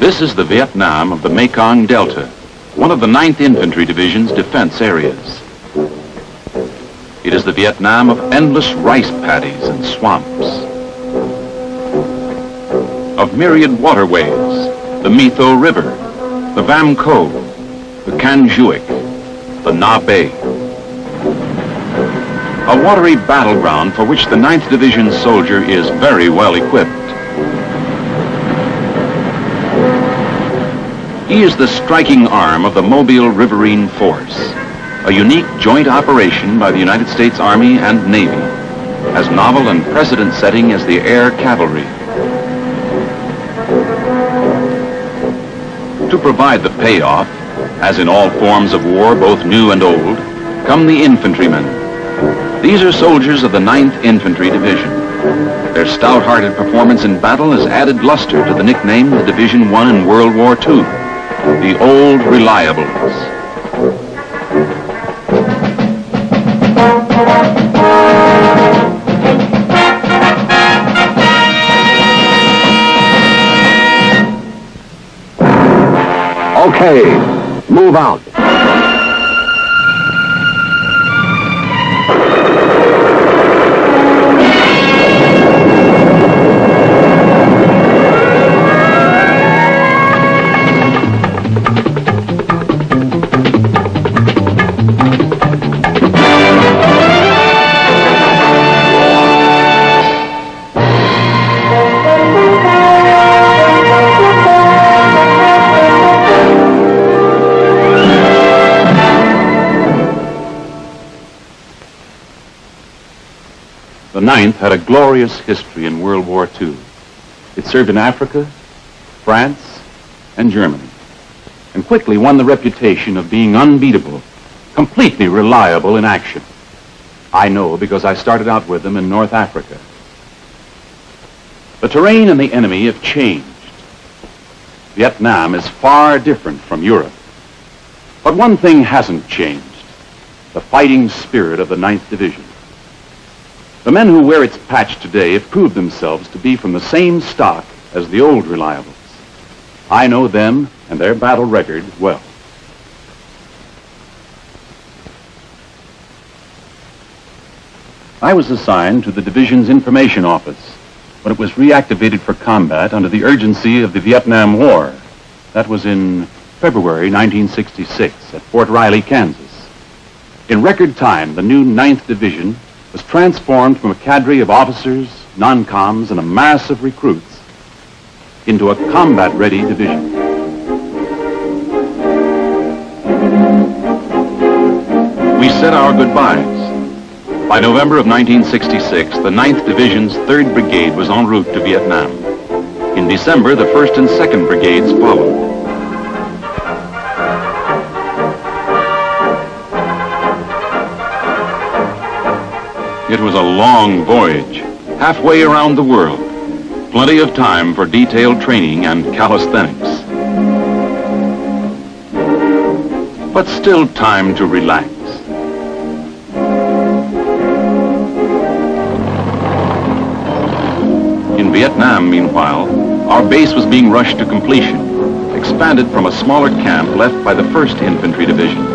This is the Vietnam of the Mekong Delta, one of the 9th Infantry Division's defense areas. It is the Vietnam of endless rice paddies and swamps, of myriad waterways, the Mekong River, the Vam Co, the Can Gio, the Naval Base. A watery battleground for which the 9th Division soldier is very well equipped. He is the striking arm of the Mobile Riverine Force, a unique joint operation by the United States Army and Navy, as novel and precedent-setting as the air cavalry. To provide the payoff, as in all forms of war, both new and old, come the infantrymen. These are soldiers of the 9th Infantry Division. Their stout-hearted performance in battle has added luster to the nickname the Division won in World War II, the Old Reliables. Okay, move out. The 9th had a glorious history in World War II. It served in Africa, France, and Germany, and quickly won the reputation of being unbeatable, completely reliable in action. I know because I started out with them in North Africa. The terrain and the enemy have changed. Vietnam is far different from Europe. But one thing hasn't changed: the fighting spirit of the 9th Division. The men who wear its patch today have proved themselves to be from the same stock as the old reliables. I know them and their battle record well. I was assigned to the division's information office when it was reactivated for combat under the urgency of the Vietnam War. That was in February 1966 at Fort Riley, Kansas. In record time, the new 9th Division was transformed from a cadre of officers, non-coms, and a mass of recruits into a combat-ready division. We said our goodbyes. By November of 1966, the 9th Division's 3rd Brigade was en route to Vietnam. In December, the 1st and 2nd Brigades followed. It was a long voyage, halfway around the world. Plenty of time for detailed training and calisthenics. But still time to relax. In Vietnam, meanwhile, our base was being rushed to completion, expanded from a smaller camp left by the 1st Infantry Division.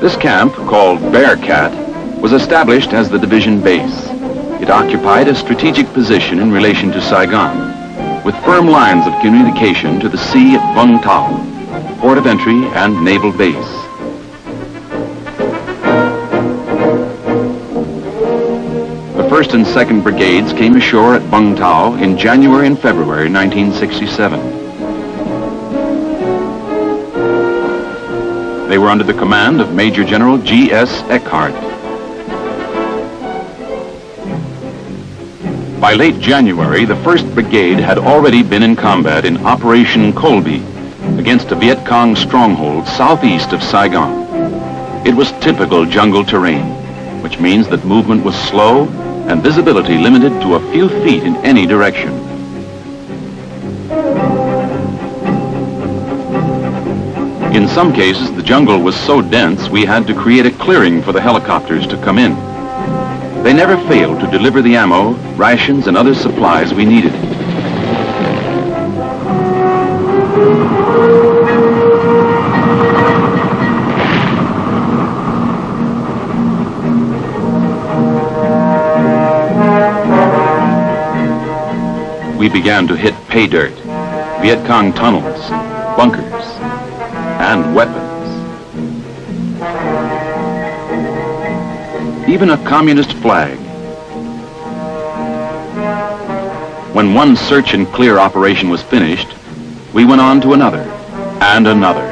This camp, called Bearcat, was established as the division base. It occupied a strategic position in relation to Saigon, with firm lines of communication to the sea at Vung Tau, port of entry and naval base. The 1st and 2nd Brigades came ashore at Vung Tau in January and February 1967. They were under the command of Major General G.S. Eckhart. By late January, the 1st Brigade had already been in combat in Operation Colby against a Viet Cong stronghold southeast of Saigon. It was typical jungle terrain, which means that movement was slow and visibility limited to a few feet in any direction. In some cases, the jungle was so dense we had to create a clearing for the helicopters to come in. They never failed to deliver the ammo, rations, and other supplies we needed. We began to hit pay dirt, Viet Cong tunnels, bunkers, and weapons. Even a communist flag. When one search and clear operation was finished, we went on to another and another.